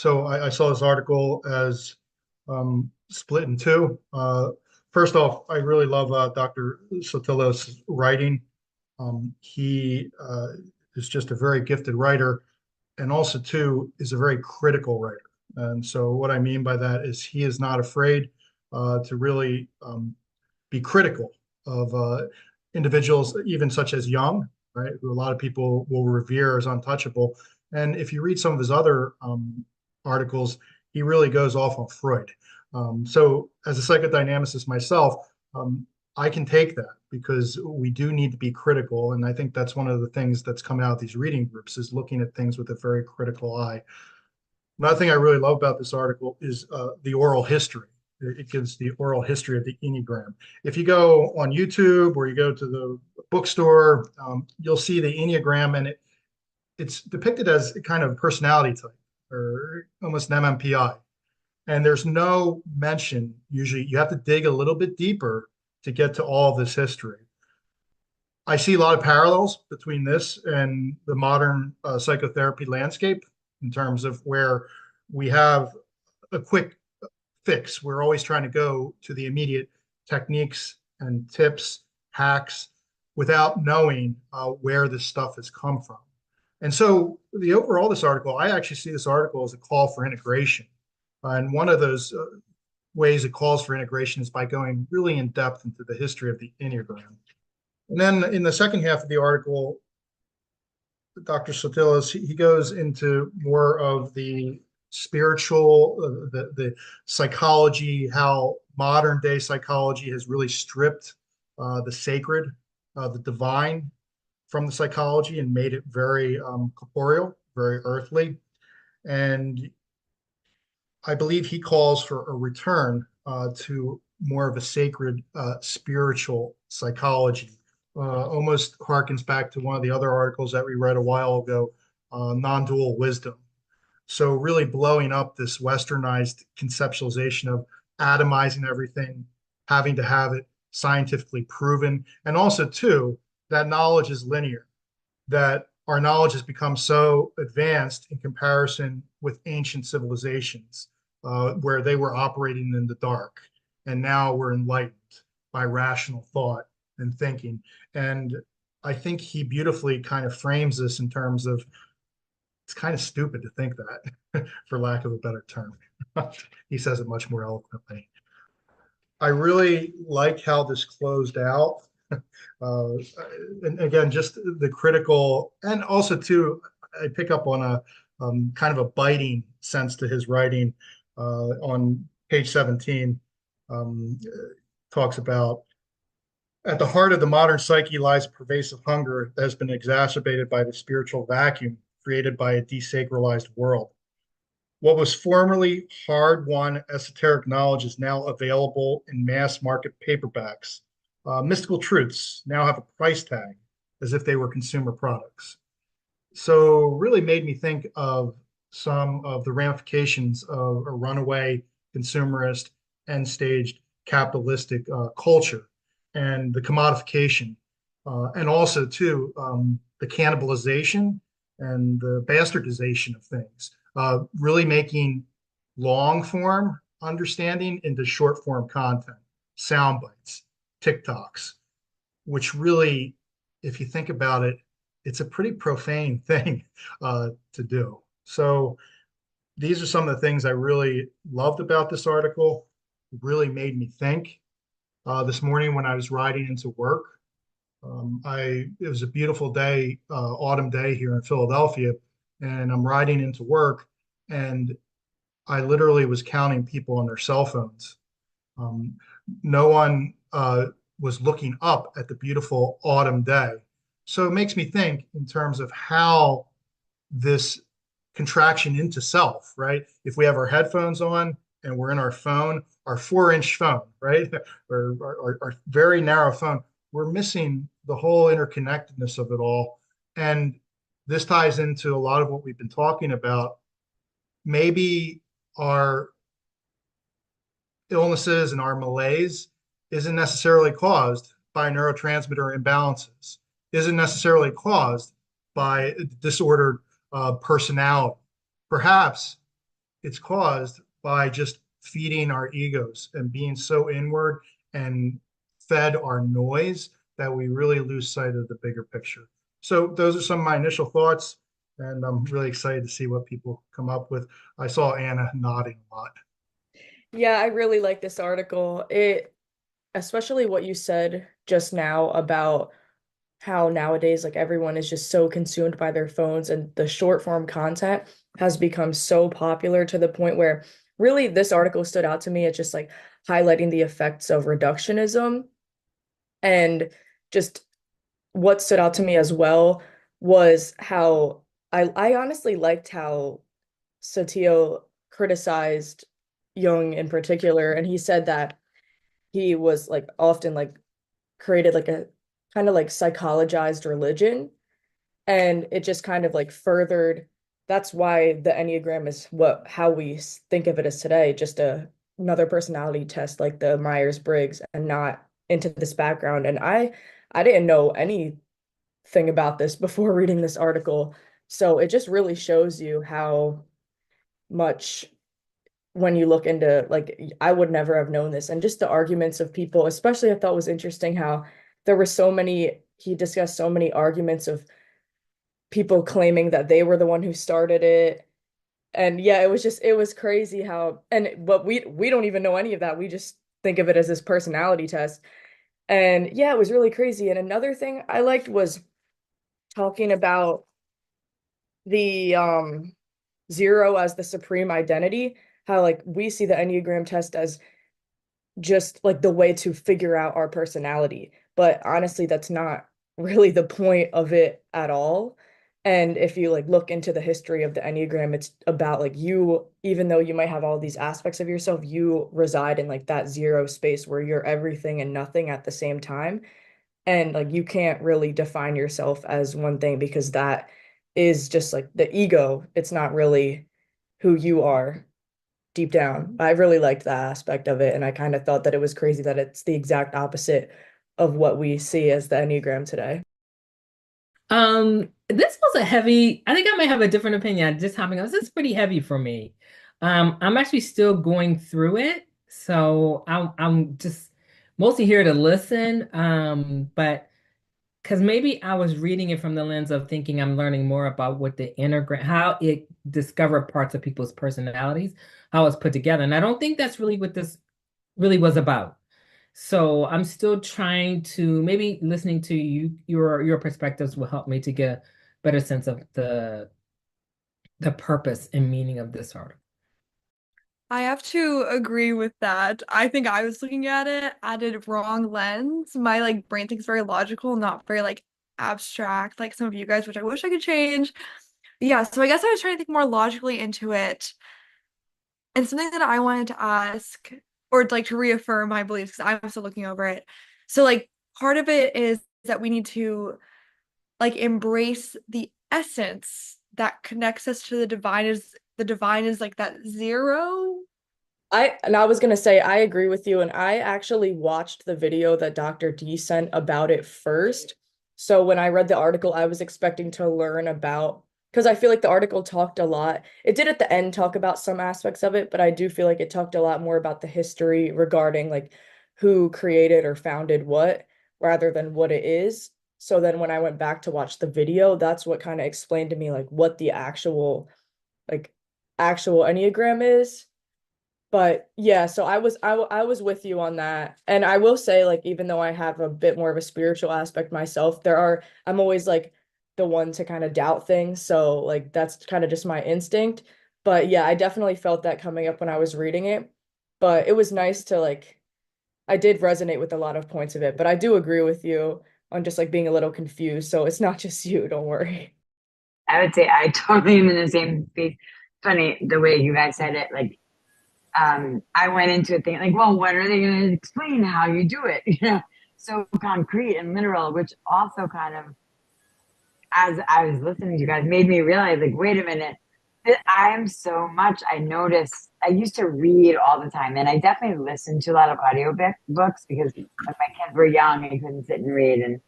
So I saw this article as split in two. First off, I really love Dr. Sotilos' writing. He is just a very gifted writer, and also too is a very critical writer. And so what I mean by that is he is not afraid to really be critical of individuals, even such as Jung, right, who a lot of people will revere as untouchable. And if you read some of his other articles, he really goes off on Freud. So, as a psychodynamicist myself, I can take that because we do need to be critical, and I think that's one of the things that's come out of these reading groups is looking at things with a very critical eye. Another thing I really love about this article is the oral history. It gives the oral history of the Enneagram. If you go on YouTube or you go to the bookstore, you'll see the Enneagram, and it's depicted as a kind of personality type or almost an MMPI. And there's no mention, usually, you have to dig a little bit deeper to get to all of this history. I see a lot of parallels between this and the modern psychotherapy landscape in terms of where we have a quick fix. We're always trying to go to the immediate techniques and tips, hacks, without knowing where this stuff has come from. And so the overall this article, I actually see this article as a call for integration. And one of those ways it calls for integration is by going really in depth into the history of the Enneagram. And then in the second half of the article, Dr. Sotilos, he goes into more of the spiritual, the psychology, how modern day psychology has really stripped the sacred, the divine from the psychology and made it very corporeal, very earthly. And I believe he calls for a return to more of a sacred spiritual psychology. Almost harkens back to one of the other articles that we read a while ago, non-dual wisdom. So really blowing up this westernized conceptualization of atomizing everything, having to have it scientifically proven, and also too, that knowledge is linear, that our knowledge has become so advanced in comparison with ancient civilizations where they were operating in the dark. And now we're enlightened by rational thought and thinking. And I think he beautifully kind of frames this in terms of it's kind of stupid to think that, for lack of a better term. He says it much more eloquently. I really like how this closed out. Uh, and again, just the critical, and also too, I pick up on a kind of a biting sense to his writing on page 17. Talks about at the heart of the modern psyche lies a pervasive hunger that has been exacerbated by the spiritual vacuum created by a desacralized world. What was formerly hard-won esoteric knowledge is now available in mass market paperbacks. Mystical truths now have a price tag as if they were consumer products. So really made me think of some of the ramifications of a runaway consumerist and staged capitalistic culture and the commodification and also too the cannibalization and the bastardization of things, really making long form understanding into short form content, sound bites, TikToks, which really, if you think about it, it's a pretty profane thing to do. So these are some of the things I really loved about this article. It really made me think. This morning when I was riding into work, it was a beautiful day, autumn day here in Philadelphia, and I'm riding into work, and I literally was counting people on their cell phones. Um, no one was looking up at the beautiful autumn day. So it makes me think in terms of how this contraction into self, right? If we have our headphones on and we're in our phone, our 4-inch phone, right? or our very narrow phone, we're missing the whole interconnectedness of it all. And this ties into a lot of what we've been talking about. Maybe our illnesses and our malaise isn't necessarily caused by neurotransmitter imbalances, isn't necessarily caused by disordered personality. Perhaps it's caused by just feeding our egos and being so inward and fed our noise that we really lose sight of the bigger picture. So those are some of my initial thoughts, and I'm really excited to see what people come up with. I saw Anna nodding a lot. Yeah, I really like this article. Especially what you said just now about how nowadays like everyone is just so consumed by their phones and the short form content has become so popular to the point where really this article stood out to me. It's just like highlighting the effects of reductionism and just what stood out to me as well was how I honestly liked how Satio criticized Jung in particular, and he said that he was like often like created like a kind of like psychologized religion, and it just kind of like furthered. That's why the Enneagram is what how we think of it as today, just another personality test like the Myers-Briggs, and not into this background. And I didn't know anything about this before reading this article, so it just really shows you how much when you look into like I would never have known this, and just the arguments of people, especially I thought was interesting how there were so many, he discussed so many arguments of people claiming that they were the one who started it. And yeah, it was crazy how, and but we don't even know any of that. We just think of it as this personality test. And yeah, it was really crazy. And another thing I liked was talking about the zero as the supreme identity, how like we see the Enneagram test as just like the way to figure out our personality. But honestly, that's not really the point of it at all. And if you like look into the history of the Enneagram, it's about like you, even though you might have all these aspects of yourself, you reside in like that zero space where you're everything and nothing at the same time. And like you can't really define yourself as one thing because that is just like the ego. It's not really who you are deep down. I really liked that aspect of it, and I kind of thought that it was crazy that it's the exact opposite of what we see as the Enneagram today. This was a heavy, I think I might have a different opinion. Just hopping on. This is pretty heavy for me. I'm actually still going through it. So I'm just mostly here to listen. But because maybe I was reading it from the lens of thinking I'm learning more about what the Enneagram, how it discovered parts of people's personalities, how it's put together. And I don't think that's really what this really was about. So I'm still trying to maybe listening to your perspectives will help me to get a better sense of the purpose and meaning of this article. I have to agree with that. I think I was looking at it wrong lens. My like brain thinks very logical, not very like abstract, like some of you guys, which I wish I could change. Yeah, so I guess I was trying to think more logically into it. And something that I wanted to ask, or like to reaffirm my beliefs, because I'm still looking over it. So like part of it is that we need to like embrace the essence that connects us to the divine is like that zero. I was gonna say I agree with you, and I actually watched the video that Dr. D sent about it first. So when I read the article, I was expecting to learn about because I feel like the article talked a lot. It did at the end talk about some aspects of it, but I do feel like it talked a lot more about the history regarding like who created or founded what rather than what it is. So then when I went back to watch the video, that's what kind of explained to me like what the like actual Enneagram is. But yeah, so I was with you on that. And I will say like even though I have a bit more of a spiritual aspect myself, I'm always like the one to kind of doubt things. So like that's kind of just my instinct. But yeah, I definitely felt that coming up when I was reading it. But it was nice to like I did resonate with a lot of points of it, but I do agree with you on just like being a little confused. So it's not just you, don't worry. I would say I totally am in the same space. Funny the way you guys said it. Like, I went into it thinking, like, well, what are they going to explain how you do it? You know, so concrete and literal, which also kind of, as I was listening to you guys, made me realize, like, wait a minute, I am so much. I notice I used to read all the time, and I definitely listened to a lot of audio books because when my kids were young, I couldn't sit and read, and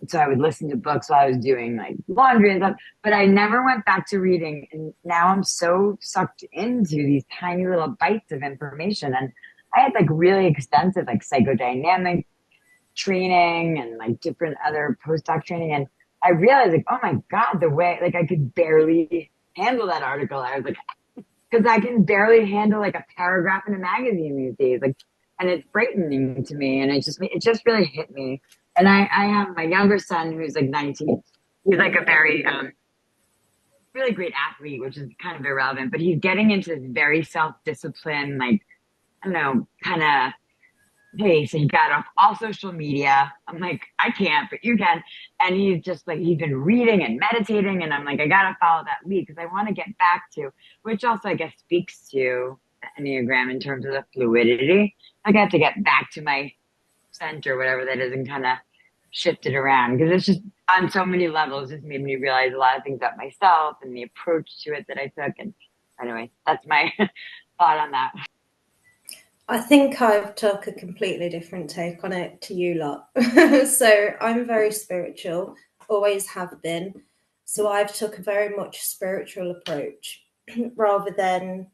So I would listen to books while I was doing like laundry and stuff, but I never went back to reading. And now I'm so sucked into these tiny little bites of information. And I had like really extensive like psychodynamic training and like different other postdoc training. And I realized like, oh my God, the way like I could barely handle that article. I was like, because I can barely handle like a paragraph in a magazine these days. Like, and it's frightening to me. And it just really hit me. And I have my younger son who's like 19. He's like a very, really great athlete, which is kind of irrelevant, but he's getting into this very self-disciplined, like, I don't know, kind of hey, so he got off all social media. I'm like, I can't, but you can. And he's just like, he's been reading and meditating. And I'm like, I got to follow that lead because I want to get back to, which also, I guess, speaks to the Enneagram in terms of the fluidity. I got to get back to my center, whatever that is, and kind of shift it around because it's just on so many levels, just made me realize a lot of things about myself and the approach to it that I took. And anyway, that's my thought on that. I think I've took a completely different take on it to you lot. So I'm very spiritual, always have been. So I've took a very much spiritual approach rather than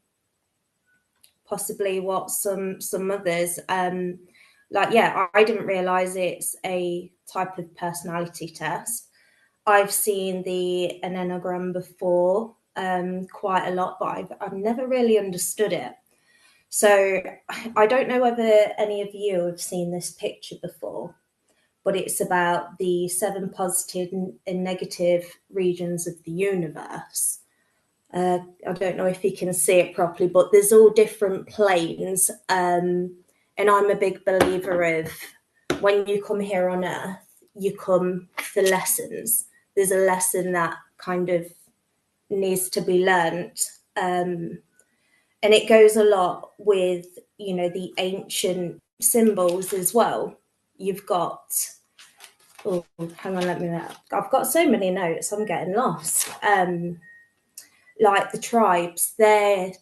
possibly what some others. I didn't realize it's a type of personality test. I've seen the Enneagram before quite a lot, but I've never really understood it. So I don't know whether any of you have seen this picture before, but it's about the 7 positive and negative regions of the universe. I don't know if you can see it properly, but there's all different planes. And I'm a big believer of when you come here on Earth, you come for lessons. There's a lesson that kind of needs to be learnt. And it goes a lot with, the ancient symbols as well. You've got, oh, hang on, let me know. I've got so many notes, I'm getting lost. Like the tribes, they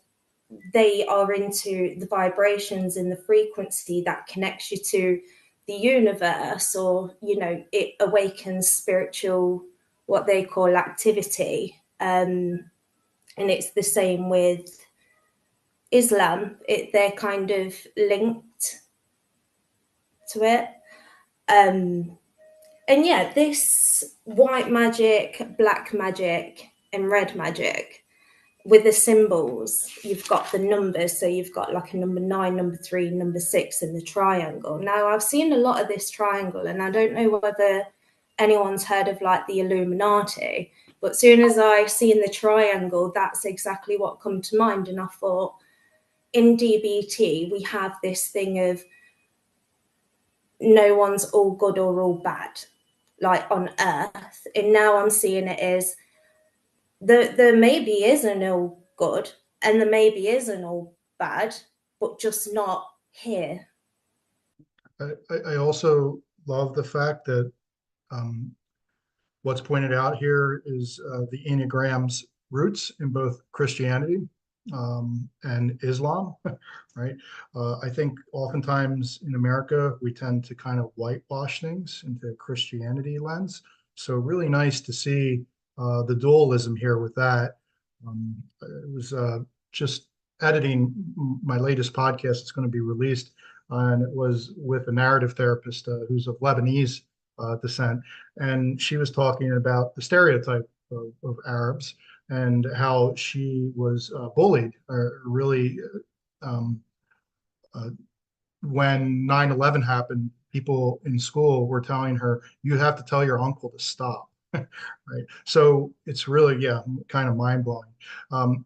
are into the vibrations and the frequency that connects you to the universe, or, it awakens spiritual, what they call activity. And it's the same with Islam. They're kind of linked to it. And yeah, this white magic, black magic, and red magic with the symbols, you've got the numbers. So you've got like a number 9, number 3, number 6, and the triangle. Now, I've seen a lot of this triangle, and I don't know whether anyone's heard of like the Illuminati, but as soon as I seen the triangle, that's exactly what come to mind. And I thought, in DBT, we have this thing of no one's all good or all bad, like on Earth. And now I'm seeing it as there maybe isn't all good and there maybe isn't all bad, but just not here. I also love the fact that what's pointed out here is the Enneagram's roots in both Christianity and Islam, right? I think oftentimes in America, we tend to kind of whitewash things into Christianity lens. So really nice to see the dualism here with that. It was just editing my latest podcast. It's going to be released, and it was with a narrative therapist who's of Lebanese descent, and she was talking about the stereotype of Arabs and how she was bullied, or really, when 9/11 happened, people in school were telling her, you have to tell your uncle to stop. Right. So it's really, yeah, kind of mind blowing.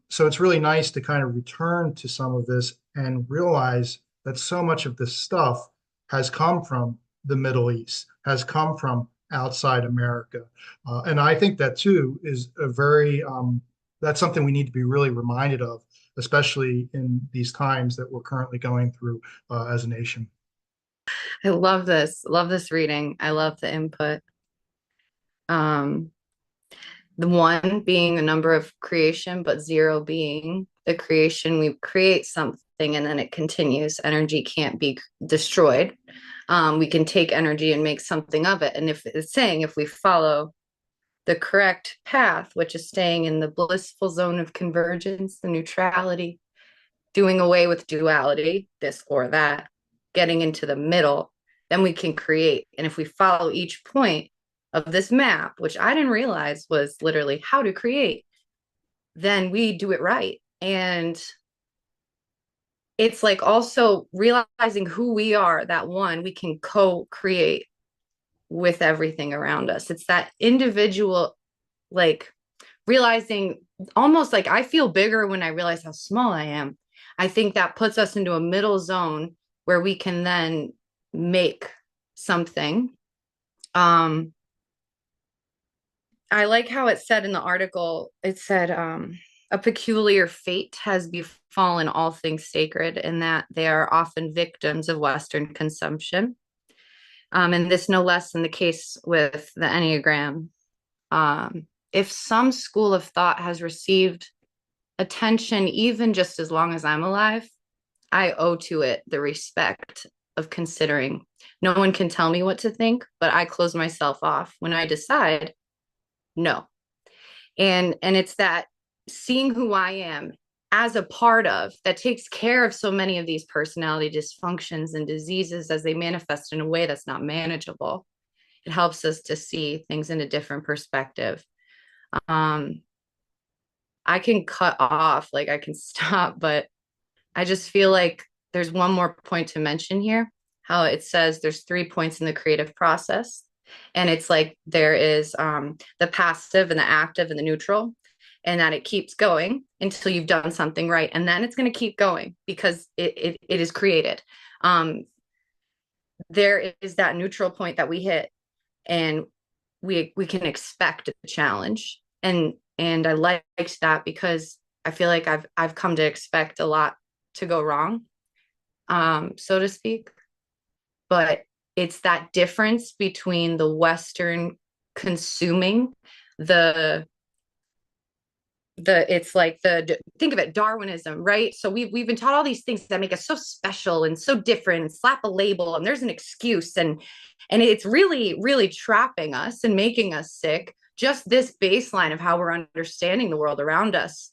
So it's really nice to kind of return to some of this and realize that so much of this stuff has come from the Middle East, has come from outside America. And I think that too is a very, that's something we need to be really reminded of, especially in these times that we're currently going through as a nation. I love this reading. I love the input. The 1 being a number of creation, but 0 being the creation. We create something and then it continues. Energy can't be destroyed. We can take energy and make something of it. And if it's saying if we follow the correct path, which is staying in the blissful zone of convergence, the neutrality, doing away with duality, this or that, getting into the middle, then we can create. And if we follow each point of this map, which I didn't realize was literally how to create, then we do it right. And it's like also realizing who we are, that one, we can co-create with everything around us. It's that individual, like realizing almost like I feel bigger when I realize how small I am. I think that puts us into a middle zone where we can then make something. I like how it said in the article, it said, a peculiar fate has befallen all things sacred, in that they are often victims of Western consumption. And this no less than the case with the Enneagram. If some school of thought has received attention, even just as long as I'm alive, I owe to it the respect of considering. No one can tell me what to think, but I close myself off when I decide no. And it's that seeing who I am as a part of that takes care of so many of these personality dysfunctions and diseases as they manifest in a way that's not manageable. It helps us to see things in a different perspective. I can cut off, like I can stop, but I just feel like there's one more point to mention here, how it says there's 3 points in the creative process. And it's like there is the passive and the active and the neutral, and that it keeps going until you've done something right. And then it's going to keep going because it is created. There is that neutral point that we hit, and we can expect a challenge. And I liked that because I feel like I've come to expect a lot to go wrong, so to speak. But it's that difference between the Western consuming it's like think of it, Darwinism, right? So we've been taught all these things that make us so special and so different, and slap a label and there's an excuse, and it's really, really trapping us and making us sick. Just this baseline of how we're understanding the world around us.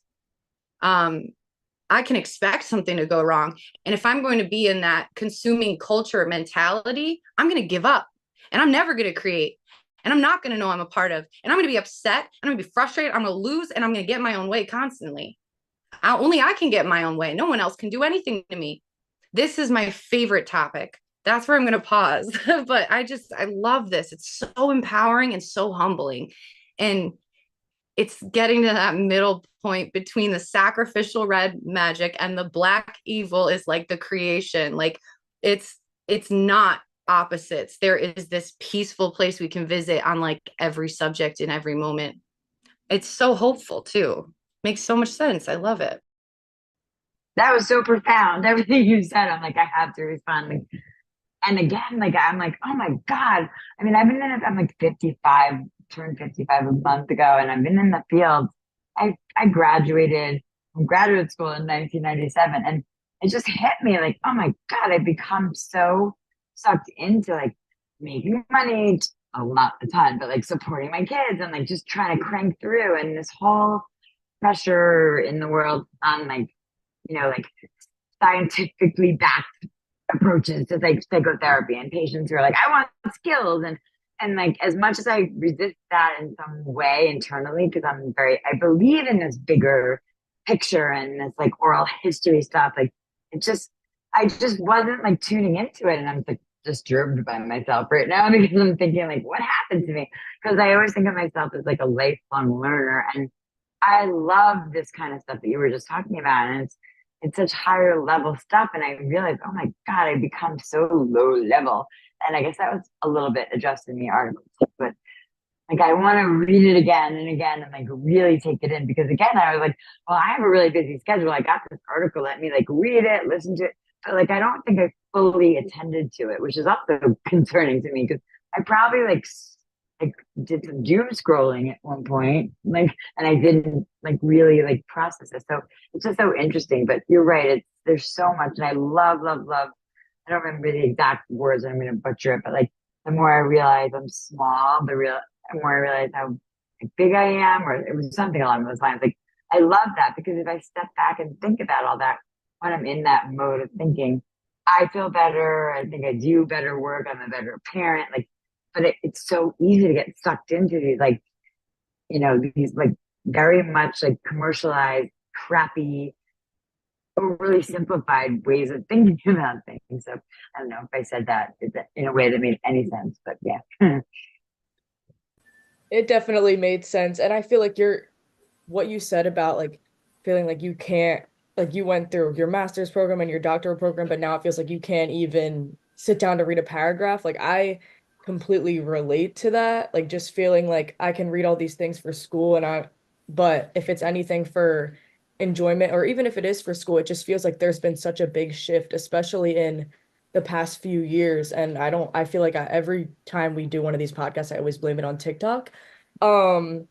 I can expect something to go wrong. And if I'm going to be in that consuming culture mentality, I'm going to give up, and I'm never going to create. And I'm not going to know I'm a part of, and I'm going to be upset, and I'm going to be frustrated, I'm going to lose, and I'm going to get my own way constantly. Only I can get my own way. No one else can do anything to me. This is my favorite topic. That's where I'm going to pause. But I love this. It's so empowering and so humbling. And it's getting to that middle point between the sacrificial red magic and the black evil is like the creation. Like it's not opposites. There is this peaceful place we can visit on like every subject in every moment. It's so hopeful too. Makes so much sense. I love it. That was so profound. Everything you said, I'm like, I have to respond. Like, and again, like, I'm like, oh my God. I mean, I've been in it, I'm like 55, turned 55 a month ago, and I've been in the field. I graduated from graduate school in 1997, and it just hit me like, oh my God, I've become so sucked into like making money, not a ton, but like supporting my kids and like just trying to crank through, and this whole pressure in the world on like, like scientifically backed approaches to like psychotherapy, and patients who are like, I want skills, and like as much as I resist that in some way internally, because I believe in this bigger picture and this like oral history stuff, like I just wasn't like tuning into it, and I'm like disturbed by myself right now because I'm thinking like, what happened to me? Because I always think of myself as like a lifelong learner, and I love this kind of stuff that you were just talking about, and it's such higher level stuff. And I realized, oh my God, I become so low level. And I guess that was a little bit addressed in the article, but like, I want to read it again and again and like really take it in, because again, I was like, well, I have a really busy schedule. I got this article, let me like read it, listen to it. But like, I don't think I fully attended to it, which is also concerning to me, because I probably like did some doom scrolling at one point, like, and I didn't like really like process it. So it's just so interesting. But you're right, there's so much, and I love I don't remember the exact words, I'm going to butcher it, but like the more I realize I'm small, the more I realize how big I am, or it was something along those lines. Like I love that because if I step back and think about all that when I'm in that mode of thinking, I feel better. I think I do better work. I'm a better parent. Like, but it's so easy to get sucked into these, like, these like very much like commercialized, crappy, overly simplified ways of thinking about things. So I don't know if I said that in a way that made any sense, but yeah. It definitely made sense. And I feel like what you said about like feeling like you can't, like you went through your master's program and your doctoral program, but now it feels like you can't even sit down to read a paragraph. Like I completely relate to that. Like just feeling like I can read all these things for school but if it's anything for enjoyment or even if it is for school, it just feels like there's been such a big shift, especially in the past few years. And I feel like every time we do one of these podcasts, I always blame it on TikTok. Um,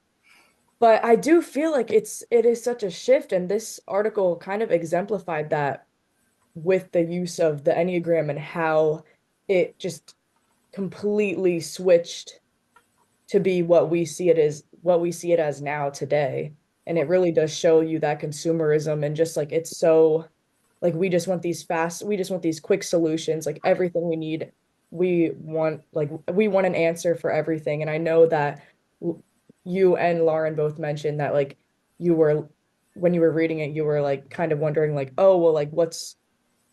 but I do feel like it is such a shift, and this article kind of exemplified that with the use of the Enneagram and how it just completely switched to be what we see it as now today. And it really does show you that consumerism and just like it's so like we just want these quick solutions, like everything we need, we want an answer for everything. And I know that you and Lauren both mentioned that like you were when you were reading it, you were like kind of wondering like, oh, well, like what's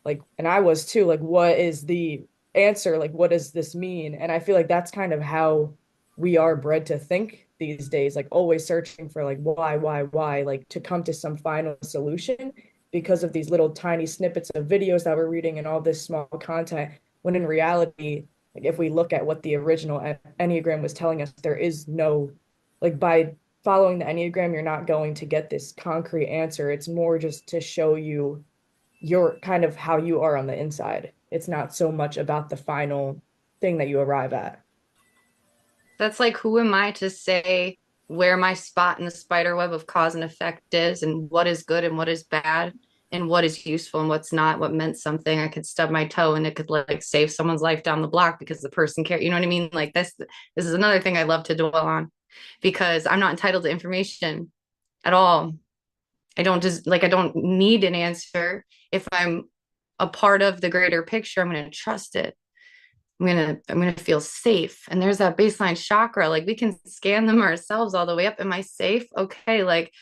like, and I was too, like, what is the answer? Like, what does this mean? And I feel like that's kind of how we are bred to think these days, like always searching for like why, like to come to some final solution because of these little tiny snippets of videos that we're reading and all this small content. When in reality, like if we look at what the original Enneagram was telling us, there is no, like by following the Enneagram, you're not going to get this concrete answer. It's more just to show you your kind of how you are on the inside. It's not so much about the final thing that you arrive at. That's like, who am I to say where my spot in the spider web of cause and effect is, and what is good and what is bad, and what is useful and what's not, what meant something. I could stub my toe and it could like save someone's life down the block because the person cared. You know what I mean? Like this is another thing I love to dwell on because I'm not entitled to information at all. I don't need an answer. If I'm a part of the greater picture, I'm going to trust it. I'm gonna feel safe. And there's that baseline chakra. Like we can scan them ourselves all the way up. Am I safe? Okay. Like,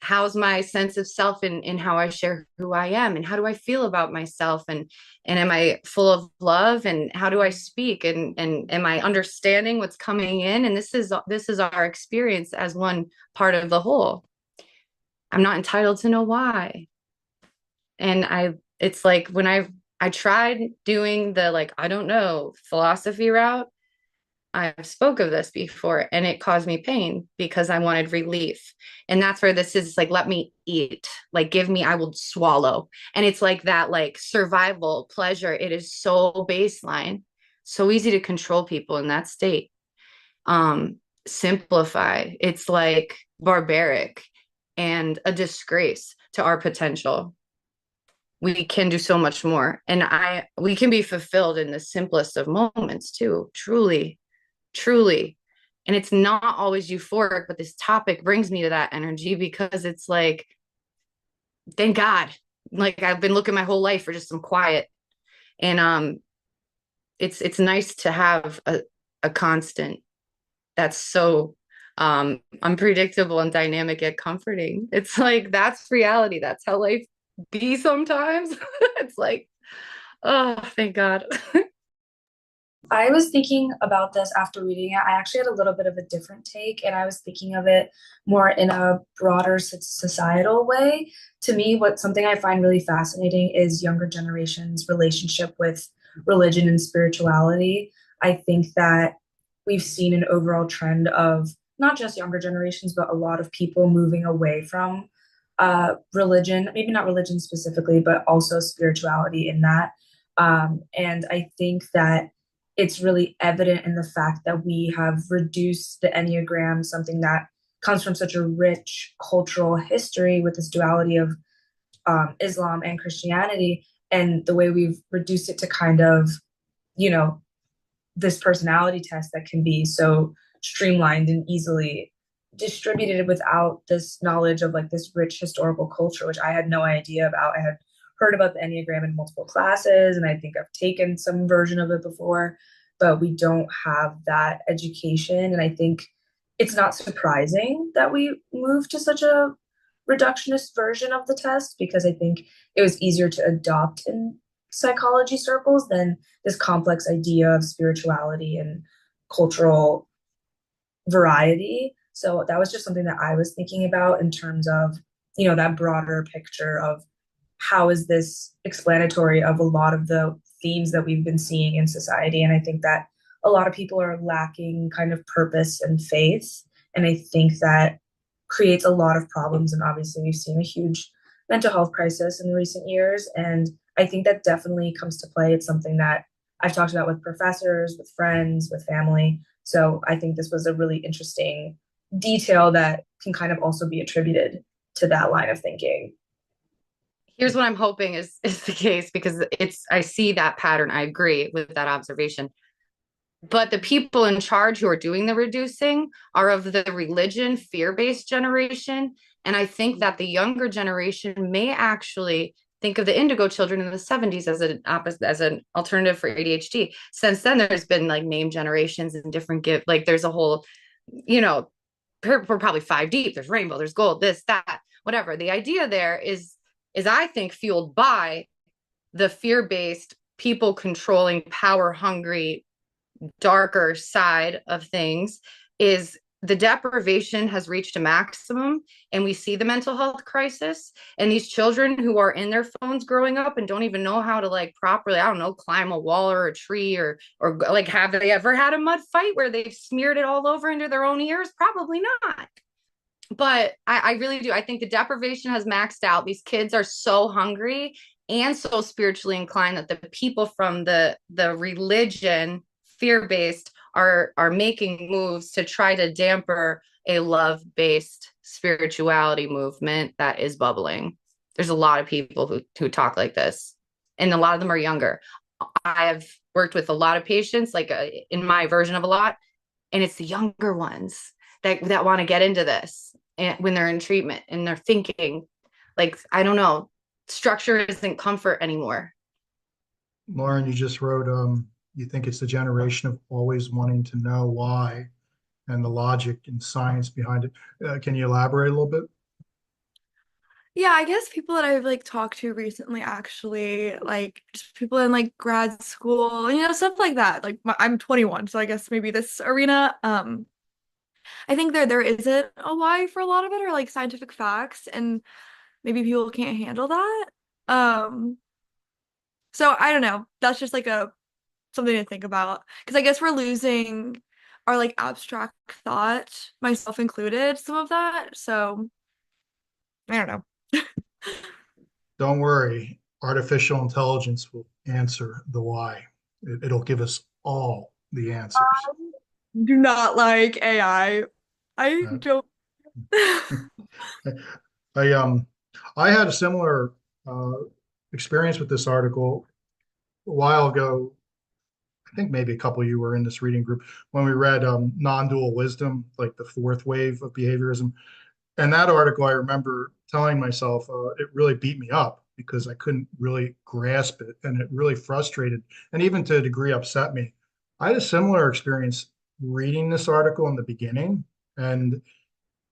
how's my sense of self in how I share who I am, and how do I feel about myself, and am I full of love, and how do I speak, and am I understanding what's coming in? And this is our experience as one part of the whole. I'm not entitled to know why. And it's like when I tried doing the like, I don't know, philosophy route. I spoke of this before and it caused me pain because I wanted relief. And that's where this is like, let me eat, like, give me, I will swallow. And it's like that, like survival pleasure. It is so baseline, so easy to control people in that state. Simplify. It's like barbaric and a disgrace to our potential. We can do so much more, and we can be fulfilled in the simplest of moments too, truly. And it's not always euphoric, but this topic brings me to that energy because it's like, thank God, like I've been looking my whole life for just some quiet. And it's nice to have a constant that's so unpredictable and dynamic yet comforting. It's like, that's reality. That's how life be sometimes. It's like, oh, thank God. I was thinking about this after reading it. I actually had a little bit of a different take, and I was thinking of it more in a broader societal way. To me, something I find really fascinating is younger generations' relationship with religion and spirituality. I think that we've seen an overall trend of not just younger generations, but a lot of people moving away from religion, maybe not religion specifically, but also spirituality in that. And I think that it's really evident in the fact that we have reduced the Enneagram, something that comes from such a rich cultural history with this duality of Islam and Christianity. and the way we've reduced it to kind of, you know, this personality test that can be so streamlined and easily distributed without this knowledge of like this rich historical culture, which I had no idea about. I had heard about the Enneagram in multiple classes, and I think I've taken some version of it before, but we don't have that education. And I think it's not surprising that we moved to such a reductionist version of the test, because I think it was easier to adopt in psychology circles than this complex idea of spirituality and cultural variety. So that was just something that I was thinking about in terms of, you know, that broader picture of how is this explanatory of a lot of the themes that we've been seeing in society. And I think that a lot of people are lacking kind of purpose and faith. And I think that creates a lot of problems. And obviously, we've seen a huge mental health crisis in recent years. And I think that definitely comes to play. It's something that I've talked about with professors, with friends, with family. So I think this was a really interesting detail that can kind of also be attributed to that line of thinking. Here's what I'm hoping is the case, because I see that pattern. I agree with that observation. But the people in charge who are doing the reducing are of the religion, fear-based generation. And I think that the younger generation may actually think of the indigo children in the 70s as an alternative for ADHD. Since then, there's been like name generations and different like there's a whole, you know, we're probably 5 deep. There's rainbow, there's gold, this, that, whatever. The idea there is I think fueled by the fear-based, people controlling, power hungry, darker side of things. Is the deprivation has reached a maximum, and we see the mental health crisis, and these children who are in their phones growing up and don't even know how to like properly, I don't know, climb a wall or a tree, or like, have they ever had a mud fight where they've smeared it all over into their own ears? Probably not. But I really do. I think the deprivation has maxed out. These kids are so hungry and so spiritually inclined that the people from the religion, fear-based, are making moves to try to damper a love-based spirituality movement that is bubbling. There's a lot of people who talk like this, and a lot of them are younger. I have worked with a lot of patients, like in my version of a lot, and it's the younger ones that want to get into this, and when they're in treatment and they're thinking like, I don't know, structure isn't comfort anymore. Lauren, you just wrote, you think it's the generation of always wanting to know why and the logic and science behind it. Can you elaborate a little bit? Yeah, I guess people that I've like talked to recently, actually, like just people in like grad school, stuff like that. Like I'm 21, so I guess maybe this arena. I think there isn't a why for a lot of it, or like scientific facts, and maybe people can't handle that. Um, so I don't know. That's just like a something to think about, because I guess we're losing our like abstract thought, myself included, some of that. So I don't know. Don't worry, artificial intelligence will answer the why. It'll give us all the answers. Do not like AI. I Uh, don't. I I had a similar experience with this article a while ago. I think maybe a couple of you were in this reading group when we read non-dual wisdom, like the fourth wave of behaviorism. And that article, I remember telling myself, it really beat me up because I couldn't really grasp it, and it really frustrated and even to a degree upset me. I had a similar experience reading this article in the beginning, and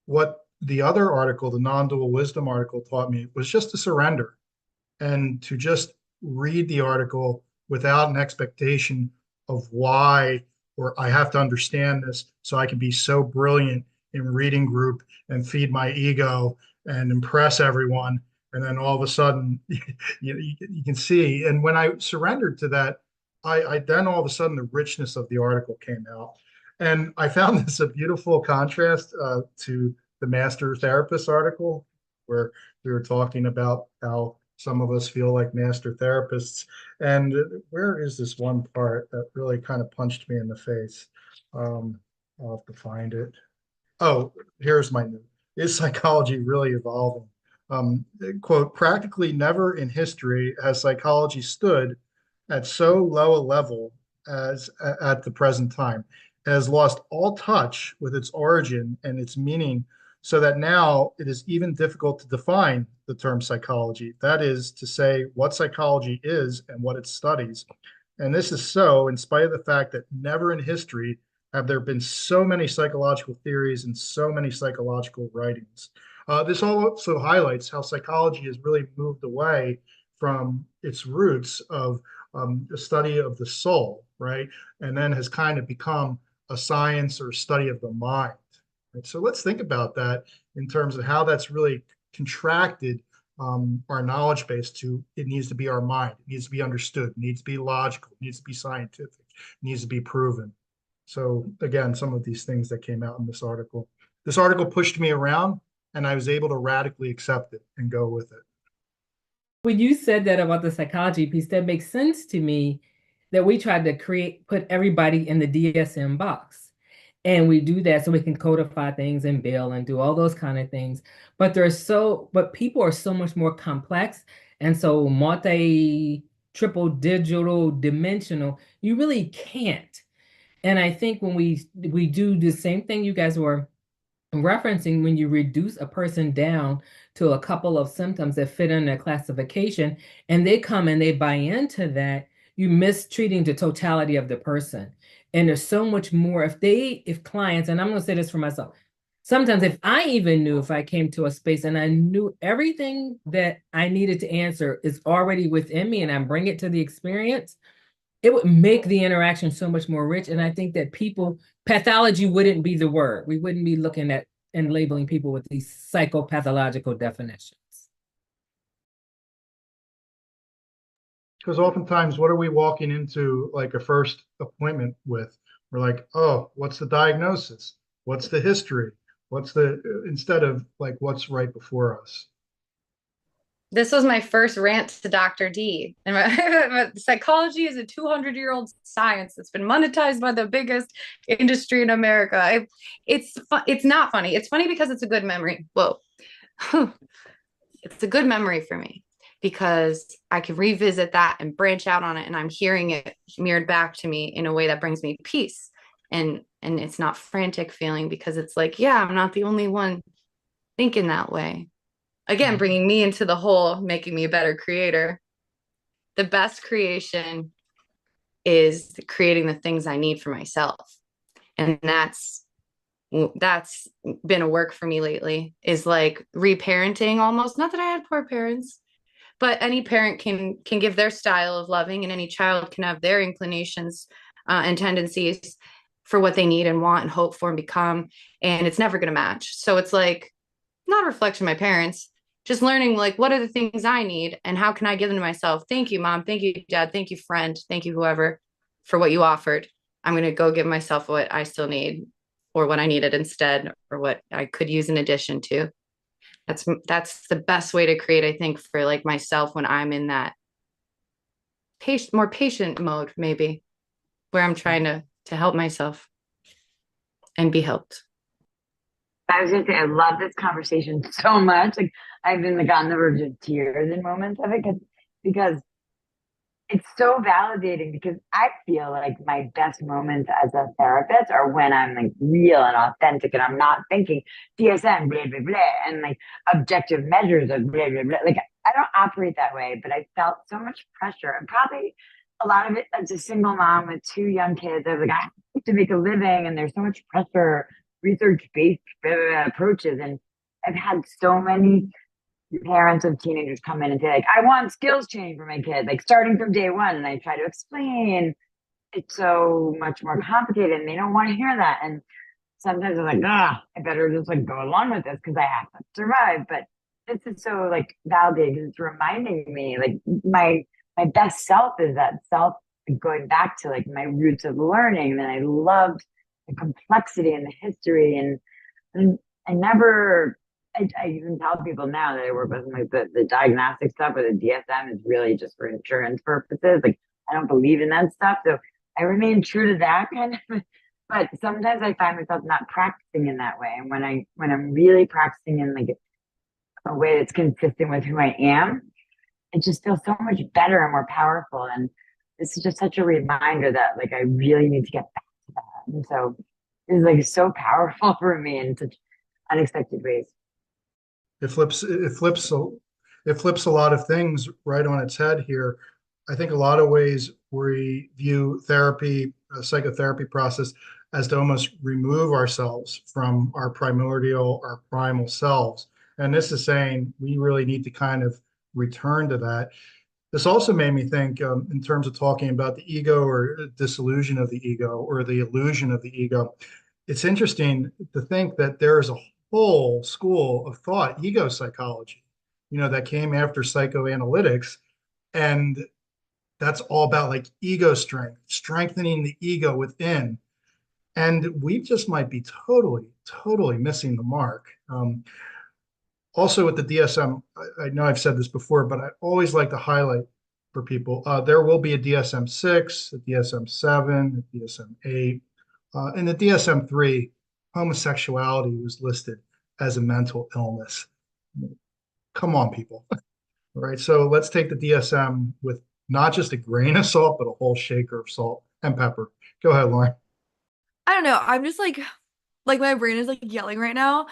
what the other article, the non-dual wisdom article, taught me was just to surrender and to just read the article without an expectation of why, or I have to understand this so I can be so brilliant in reading group and feed my ego and impress everyone. And then all of a sudden, you can see. And when I surrendered to that, I then all of a sudden the richness of the article came out. And I found this a beautiful contrast to the Master Therapist article, where we were talking about how some of us feel like master therapists. And where is this one part that really kind of punched me in the face? I'll have to find it. Oh, here's my note. Is psychology really evolving? Quote, practically never in history has psychology stood at so low a level as at the present time. It has lost all touch with its origin and its meaning, so that now it is even difficult to define the term psychology. That is to say, what psychology is and what it studies. And this is so in spite of the fact that never in history have there been so many psychological theories and so many psychological writings. This also highlights how psychology has really moved away from its roots of the study of the soul, right? And then has kind of become a science or study of the mind. Right? So let's think about that in terms of how that's really contracted our knowledge base to it needs to be our mind, it needs to be understood, it needs to be logical, it needs to be scientific, it needs to be proven. So again, some of these things that came out in this article. This article pushed me around and I was able to radically accept it and go with it. When you said that about the psychology piece, that makes sense to me that we tried to put everybody in the DSM box. And we do that so we can codify things and bill and do all those kind of things. But but people are so much more complex. And so triple digital, dimensional, you really can't. And I think when we do the same thing you guys were referencing, when you reduce a person down to a couple of symptoms that fit in their classification, and they come and they buy into that, you mistreating the totality of the person. And there's so much more if clients, and I'm going to say this for myself, sometimes if I even knew, if I came to a space and I knew everything that I needed to answer is already within me and I bring it to the experience, it would make the interaction so much more rich. And I think that pathology wouldn't be the word. We wouldn't be looking at and labeling people with these psychopathological definitions. Because oftentimes, what are we walking into like a first appointment with? We're like, oh, what's the diagnosis? What's the history? Instead of like, what's right before us? This was my first rant to Dr. D. And psychology is a 200-year-old science that's been monetized by the biggest industry in America. It's not funny. It's funny because it's a good memory. Whoa. It's a good memory for me because I can revisit that and branch out on it, and I'm hearing it mirrored back to me in a way that brings me peace. And it's not frantic feeling because it's like, yeah, I'm not the only one thinking that way. Again, bringing me into the whole, making me a better creator. The best creation is creating the things I need for myself. And that's been a work for me lately, is like reparenting almost. Not that I had poor parents, but any parent can give their style of loving, and any child can have their inclinations and tendencies for what they need and want and hope for and become. And it's never going to match. So it's like not a reflection of my parents. Just learning, like, what are the things I need and how can I give them to myself? Thank you, Mom. Thank you, Dad. Thank you, friend. Thank you, whoever, for what you offered. I'm going to go give myself what I still need or what I needed instead or what I could use in addition to. That's the best way to create, I think, for like myself when I'm in that more patient mode, maybe, where I'm trying to help myself and be helped. I was going to say, I love this conversation so much. Like, I've been like on the verge of tears in moments of it because it's so validating, because I feel like my best moments as a therapist are when I'm like real and authentic and I'm not thinking DSM, blah, blah, blah, and like objective measures of blah, blah, blah. Like, I don't operate that way, but I felt so much pressure, and probably a lot of it as a single mom with 2 young kids. I was like, I have to make a living, and there's so much pressure, research-based approaches. And I've had so many parents of teenagers come in and say, like, I want skills change for my kid, like starting from day one. And I try to explain it's so much more complicated and they don't want to hear that. And sometimes I'm like, I better just like go along with this because I have to survive. But this is so like validating. It's reminding me like my best self is that self going back to like my roots of learning. And then I loved the complexity and the history, and I even tell people now that I work with like the diagnostic stuff, or the DSM is really just for insurance purposes. Like, I don't believe in that stuff, so I remain true to that kind of. But sometimes I find myself not practicing in that way, and when I'm really practicing in like a way that's consistent with who I am, it just feels so much better and more powerful. And this is just such a reminder that like I really need to get back to that. And so it's like so powerful for me in such unexpected ways. It flips a lot of things right on its head here. I think a lot of ways we view therapy, a psychotherapy process, as to almost remove ourselves from our primordial, our primal selves. And this is saying we really need to kind of return to that. This also made me think, in terms of talking about the ego or disillusion of the ego or the illusion of the ego. It's interesting to think that there is a whole school of thought, ego psychology, that came after psychoanalytics. And that's all about like ego strength, strengthening the ego within. And we just might be totally, totally missing the mark. Also with the DSM, I know I've said this before, but I always like to highlight for people, there will be a DSM-6, a DSM-7, a DSM-8. In the DSM-3, homosexuality was listed as a mental illness. Come on, people. All right, so let's take the DSM with not just a grain of salt, but a whole shaker of salt and pepper. Go ahead, Lauren. I don't know. I'm just like my brain is like yelling right now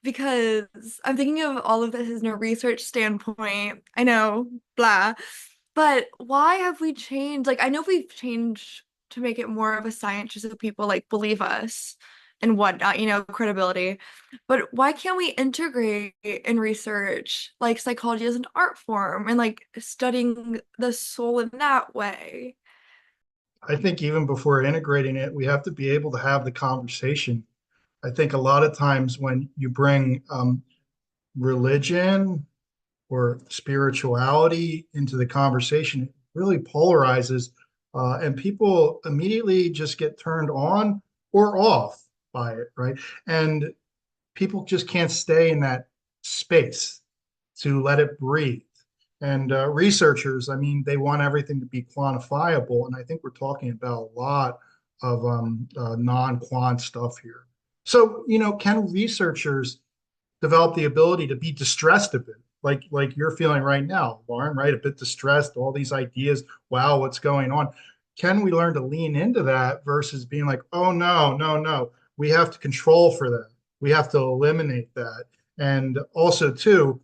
because I'm thinking of all of this as a research standpoint. I know, blah. But why have we changed? Like, I know we've changed to make it more of a science just so people like believe us and whatnot, credibility. But why can't we integrate in research like psychology as an art form and like studying the soul in that way? I think even before integrating it, we have to be able to have the conversation. I think a lot of times when you bring religion or spirituality into the conversation, it really polarizes, and people immediately just get turned on or off by it, right? And people just can't stay in that space to let it breathe. And researchers, I mean, they want everything to be quantifiable. And I think we're talking about a lot of non-quant stuff here. So, can researchers develop the ability to be distressed a bit, like you're feeling right now, Lauren, right? A bit distressed, all these ideas. Wow, what's going on? Can we learn to lean into that versus being like, oh no, no, no, we have to control for that. We have to eliminate that. And also, too,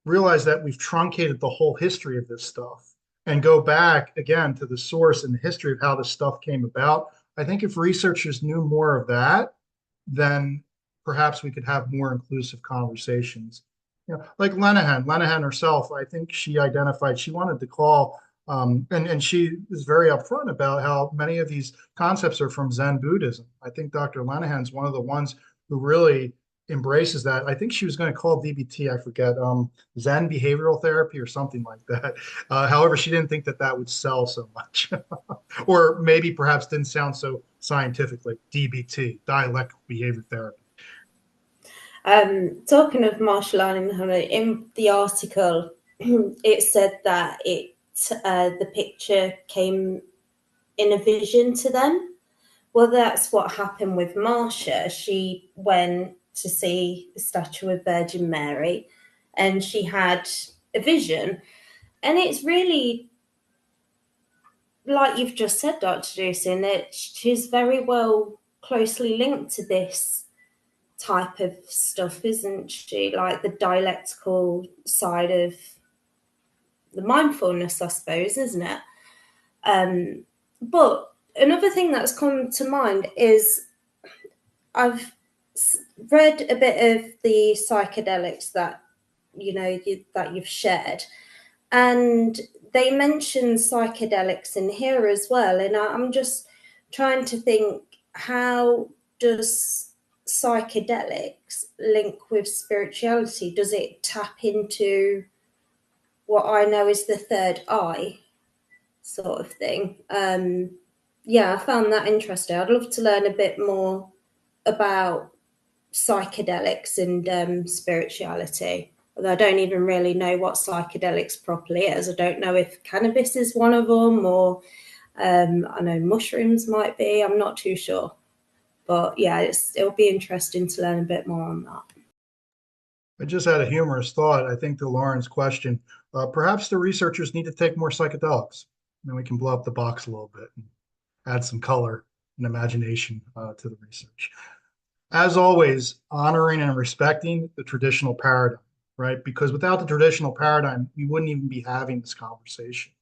realize that we've truncated the whole history of this stuff and go back again to the source and the history of how this stuff came about. I think if researchers knew more of that, then perhaps we could have more inclusive conversations. Like Lenehan herself, I think she identified she wanted to call, and she is very upfront about how many of these concepts are from Zen Buddhism. I think Dr. Lenehan's one of the ones who really embraces that. I think she was going to call DBT, I forget, Zen behavioral therapy or something like that. However, she didn't think that that would sell so much, or maybe perhaps didn't sound so scientific, like DBT, dialectical behavior therapy. Talking of martial learning, in the article, it said that the picture came in a vision to them. Well, that's what happened with Marcia. She went to see the statue of Virgin Mary and she had a vision. And it's really, like you've just said, Dr. Deussing, that she's very well closely linked to this type of stuff, isn't she? Like the dialectical side of the mindfulness, I suppose, isn't it? But another thing that's come to mind is I've read a bit of the psychedelics that that you've shared, and they mention psychedelics in here as well. And I'm just trying to think, how does psychedelics link with spirituality? Does it tap into what I know is the third eye sort of thing? Yeah, I found that interesting. I'd love to learn a bit more about psychedelics and spirituality. Although I don't even really know what psychedelics properly is. I don't know if cannabis is one of them, or I know mushrooms might be. I'm not too sure. But yeah, it'll be interesting to learn a bit more on that. I just had a humorous thought, I think, to Lauren's question. Perhaps the researchers need to take more psychedelics. Then we can blow up the box a little bit and add some color and imagination to the research. As always, honoring and respecting the traditional paradigm, right? Because without the traditional paradigm, we wouldn't even be having this conversation.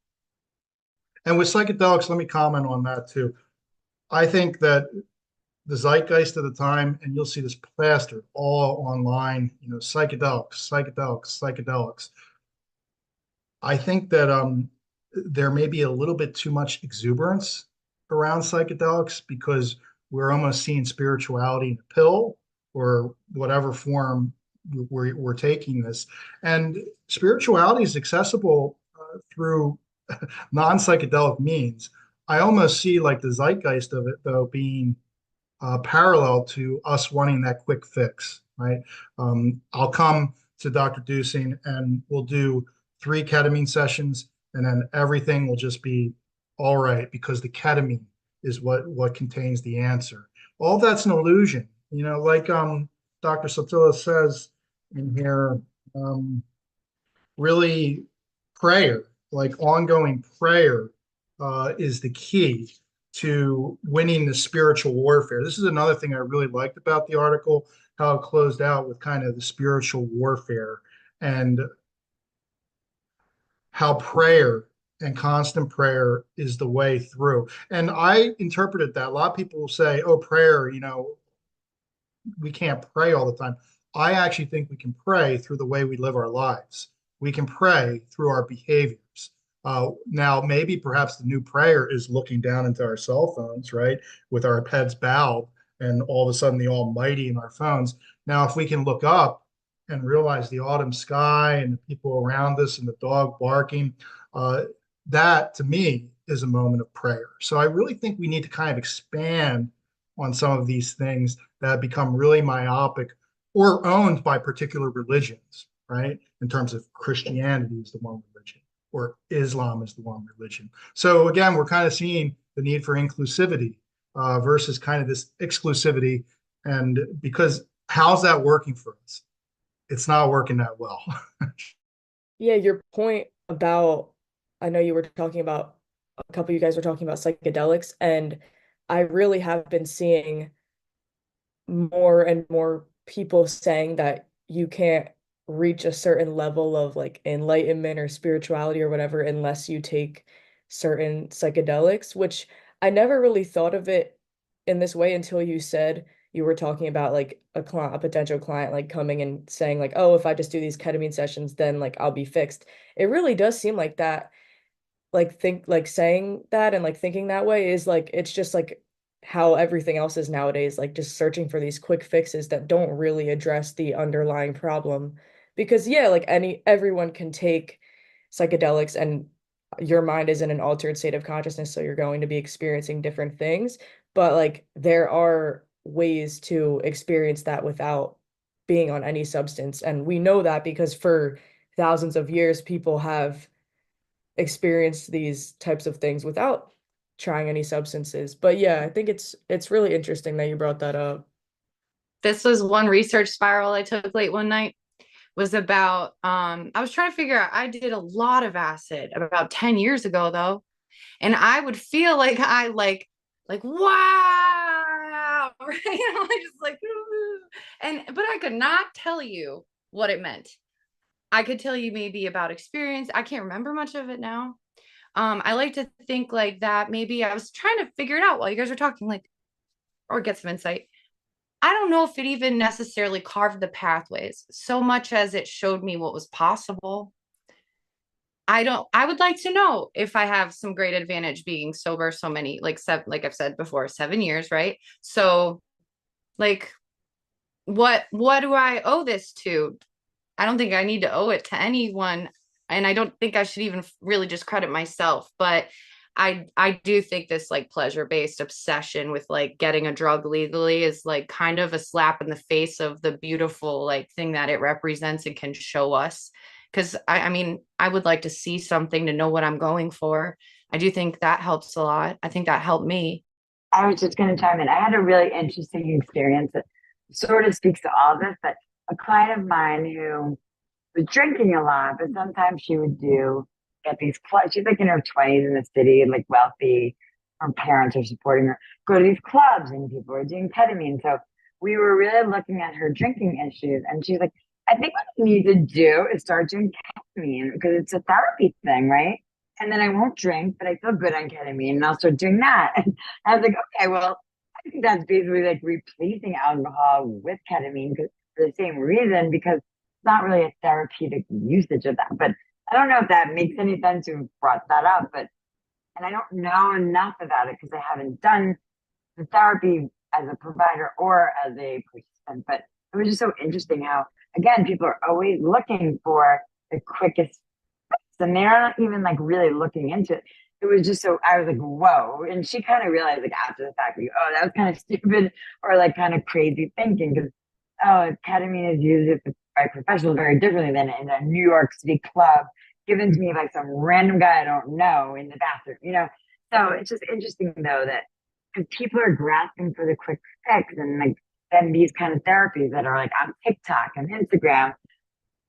And with psychedelics, let me comment on that too. I think that the zeitgeist of the time, and you'll see this plastered all online, psychedelics, psychedelics, psychedelics. I think that there may be a little bit too much exuberance around psychedelics because we're almost seeing spirituality in a pill or whatever form we're taking this. And spirituality is accessible through non-psychedelic means. I almost see like the zeitgeist of it, though, being parallel to us wanting that quick fix, right? I'll come to Dr. Deussing and we'll do 3 ketamine sessions, and then everything will just be all right because the ketamine is what contains the answer. All that's an illusion, like Dr. Sotelo says in here, really prayer, like ongoing prayer, is the key to winning the spiritual warfare. This is another thing I really liked about the article, how it closed out with kind of the spiritual warfare and how prayer and constant prayer is the way through. And I interpreted that. A lot of people will say, oh, prayer, we can't pray all the time. I actually think we can pray through the way we live our lives. We can pray through our behaviors. Now, maybe perhaps the new prayer is looking down into our cell phones, right, with our heads bowed and all of a sudden the Almighty in our phones. Now, if we can look up and realize the autumn sky and the people around us and the dog barking, that to me is a moment of prayer. So I really think we need to kind of expand on some of these things that have become really myopic or owned by particular religions, right? In terms of Christianity is the one religion or Islam is the one religion. So again, we're kind of seeing the need for inclusivity versus kind of this exclusivity. And because how's that working for us? It's not working that well. Yeah, your point about, I know you were talking about, a couple of you guys were talking about psychedelics, and I really have been seeing more and more people saying that you can't reach a certain level of like enlightenment or spirituality or whatever unless you take certain psychedelics, which I never really thought of it in this way until you said you were talking about like a potential client like coming and saying like, oh, if I just do these ketamine sessions, then like I'll be fixed. It really does seem like that, like saying that and like thinking that way is like it's just like how everything else is nowadays, like just searching for these quick fixes that don't really address the underlying problem. Because yeah, like everyone can take psychedelics and your mind is in an altered state of consciousness, so you're going to be experiencing different things. But like there are ways to experience that without being on any substance. And we know that because for thousands of years, people have experienced these types of things without trying any substances. But yeah, I think it's really interesting that you brought that up. This was one research spiral I took late one night was about I was trying to figure out, I did a lot of acid about 10 years ago though, and I would feel like I like wow, right? I just like but I could not tell you what it meant. I could tell you maybe about experience. I can't remember much of it now. I like to think like that maybe I was trying to figure it out while you guys were talking, like, or get some insight. I don't know if it even necessarily carved the pathways so much as it showed me what was possible. I would like to know if I have some great advantage being sober so many, like like I've said before, 7 years, right? So like what do I owe this to? I don't think I need to owe it to anyone. And I don't think I should even really just credit myself, but I do think this like pleasure-based obsession with like getting a drug legally is like kind of a slap in the face of the beautiful like thing that it represents and can show us. Because I mean, I would like to see something to know what I'm going for. I do think that helps a lot. I think that helped me. I was just going to chime in. I had a really interesting experience that sort of speaks to all of this, but a client of mine who was drinking a lot, but sometimes she would get these clubs. She's like in her 20s in the city, like wealthy. Her parents are supporting her. Go to these clubs, and people are doing ketamine. So we were really looking at her drinking issues, and she's like, I think what I need to do is start doing ketamine because it's a therapy thing, right? And then I won't drink, but I feel good on ketamine, and I'll start doing that. And I was like, okay, well, I think that's basically like replacing alcohol with ketamine for the same reason, because it's not really a therapeutic usage of that. But I don't know if that makes any sense who brought that up, but and I don't know enough about it because I haven't done the therapy as a provider or as a participant. But it was just so interesting how, again, people are always looking for the quickest fix, and they're not even like really looking into it. It was just so, I was like, whoa. And she kind of realized, like, after the fact, like, oh, that was kind of stupid or like kind of crazy thinking, because, oh, ketamine is used by professionals very differently than in a New York City club given to me by some random guy I don't know in the bathroom, you know? So it's just interesting, though, that because people are grasping for the quick fix, and like then these kind of therapies that are like on TikTok and Instagram,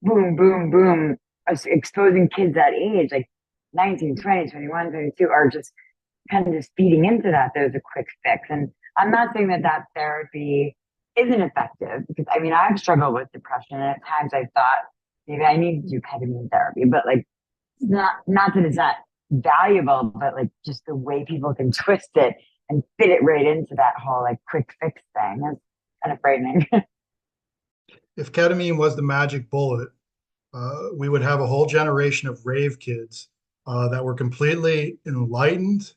boom, boom, boom, exposing kids that age, like 19, 20, 21, 22, are just kind of just feeding into that. There's a quick fix. And I'm not saying that that therapy isn't effective, because I mean, I've struggled with depression, and at times I thought maybe I need to do ketamine therapy, but like, not that it's not valuable, but like just the way people can twist it and fit it right into that whole like quick fix thing is kind of frightening. If ketamine was the magic bullet, we would have a whole generation of rave kids that were completely enlightened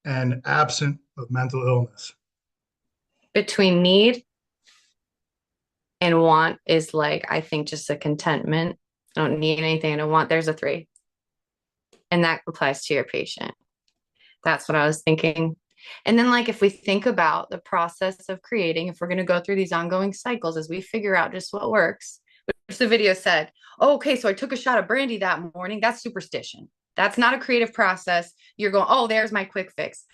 and absent of mental illness. Between need and want is like, I think, just a contentment. I don't need anything. I don't want. There's a 3. And that applies to your patient. That's what I was thinking. And then, like, if we think about the process of creating, if we're going to go through these ongoing cycles as we figure out just what works, which the video said, oh, okay, so I took a shot of brandy that morning. That's superstition. That's not a creative process. You're going, oh, there's my quick fix.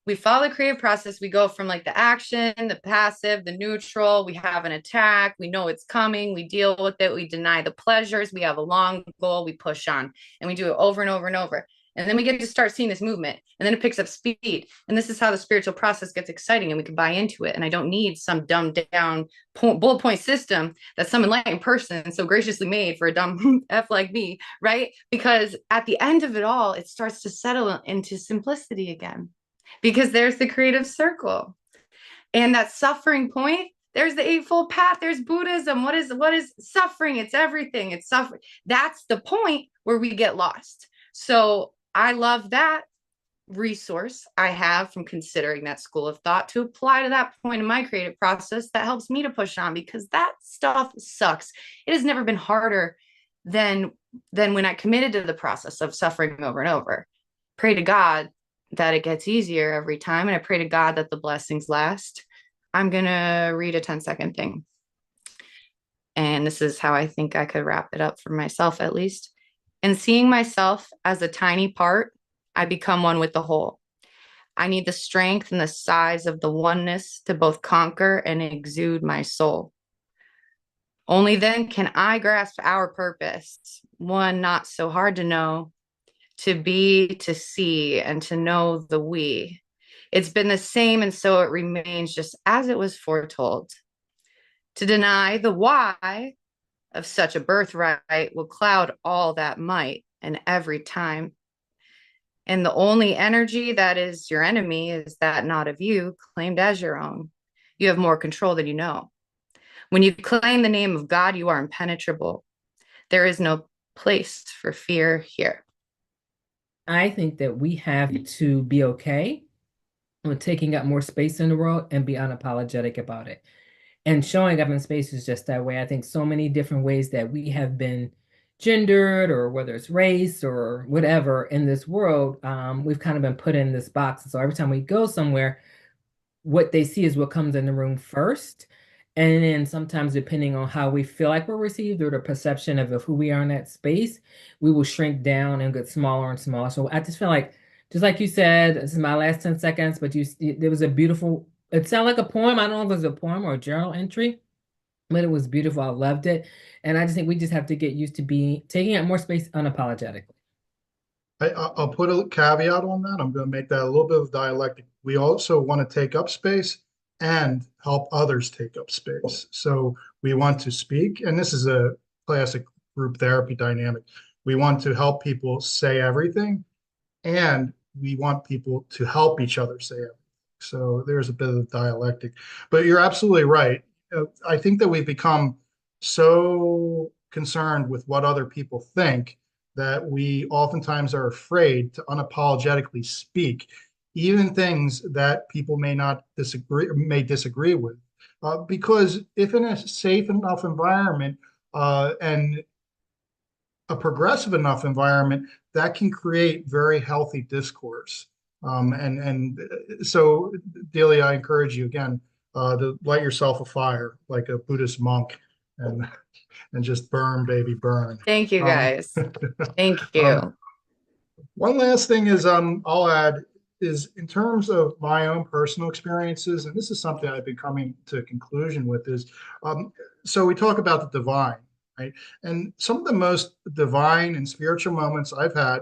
We follow the creative process. We go from like the action, the passive, the neutral. We have an attack. We know it's coming. We deal with it. We deny the pleasures. We have a long goal. We push on, and we do it over and over and over. And then we get to start seeing this movement, and then it picks up speed. And this is how the spiritual process gets exciting, and we can buy into it. And I don't need some dumbed down bullet point system that some enlightened person so graciously made for a dumb F like me, right? Because at the end of it all, it starts to settle into simplicity again, because there's the creative circle. And that suffering point, there's the Eightfold Path, there's Buddhism. What is suffering? It's everything. It's suffering. That's the point where we get lost. So I love that resource I have from considering that school of thought to apply to that point in my creative process that helps me to push on, because that stuff sucks. It has never been harder than when I committed to the process of suffering over and over. Pray to God that it gets easier every time, and I pray to God that the blessings last. I'm going to read a 10-second thing. And this is how I think I could wrap it up for myself, at least. In seeing myself as a tiny part, I become one with the whole. I need the strength and the size of the oneness to both conquer and exude my soul. Only then can I grasp our purpose, one not so hard to know, to be, to see, and to know the we. It's been the same, and so it remains just as it was foretold. To deny the why of such a birthright will cloud all that might and every time. And the only energy that is your enemy is that not of you, claimed as your own. You have more control than you know. When you claim the name of God, you are impenetrable. There is no place for fear here. I think that we have to be okay with taking up more space in the world and be unapologetic about it. And showing up in spaces just that way. I think so many different ways that we have been gendered, or whether it's race or whatever in this world, we've kind of been put in this box. So every time we go somewhere, what they see is what comes in the room first. And then sometimes, depending on how we feel like we're received or the perception of who we are in that space, we will shrink down and get smaller and smaller. So I just feel like, just like you said, this is my last 10 seconds, but there was a beautiful, it sounded like a poem. I don't know if it was a poem or a journal entry, but it was beautiful. I loved it. And I just think we just have to get used to taking up more space unapologetically. I'll put a caveat on that. I'm going to make that a little bit of dialectic. We also want to take up space and help others take up space. So we want to speak, and this is a classic group therapy dynamic. We want to help people say everything, and we want people to help each other say everything. So there's a bit of dialectic, but you're absolutely right. I think that we've become so concerned with what other people think that we oftentimes are afraid to unapologetically speak, even things that people may disagree with. Because if in a safe enough environment and a progressive enough environment, that can create very healthy discourse. And so, Delia, I encourage you again to light yourself afire like a Buddhist monk and just burn, baby, burn. Thank you, guys. Thank you. One last thing is I'll add is in terms of my own personal experiences, and this is something I've been coming to a conclusion with is, so we talk about the divine, right? And some of the most divine and spiritual moments I've had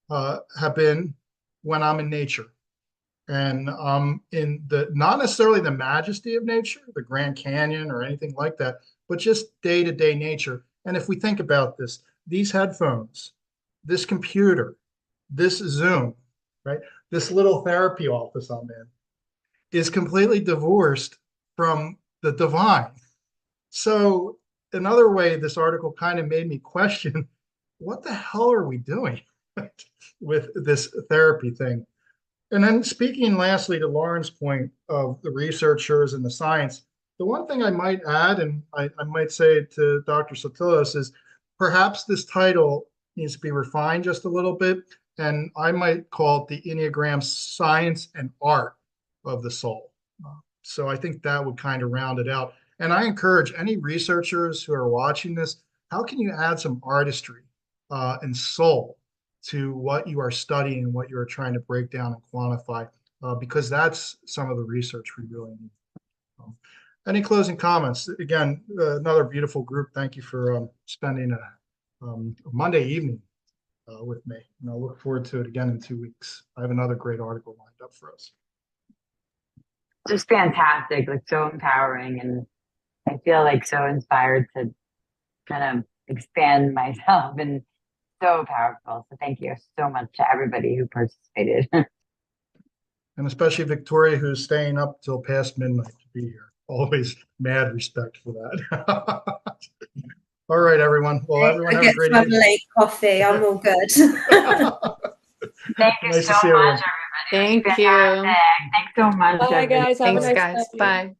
have been when I'm in nature. And in not necessarily the majesty of nature, the Grand Canyon or anything like that, but just day-to-day nature. And if we think about this, these headphones, this computer, this Zoom, right? This little therapy office I'm in is completely divorced from the divine. So another way this article kind of made me question, what the hell are we doing with this therapy thing? And then speaking lastly to Lauren's point of the researchers and the science, the one thing I might add, and I might say to Dr. Sotilos, is perhaps this title needs to be refined just a little bit, and I might call it the Enneagram Science and Art of the Soul. So I think that would kind of round it out. And I encourage any researchers who are watching this, how can you add some artistry and soul to what you are studying and what you are trying to break down and quantify, because that's some of the research we really need. Any closing comments? Again, another beautiful group. Thank you for spending a Monday evening with me. And I'll look forward to it again in 2 weeks. I have another great article lined up for us. Just fantastic, like so empowering, and I feel like so inspired to kind of expand myself, and so powerful. So thank you so much to everybody who participated. And especially Victoria, who's staying up till past midnight to be here. Always mad respect for that. All right, everyone. Well, everyone have a great some evening. late coffee. I'm all good. Thank you Nice to so see much, everyone. everybody. Thank you. Fantastic. Thanks so much, Bye, everybody. guys. Have a Thanks, nice guys. day. Bye.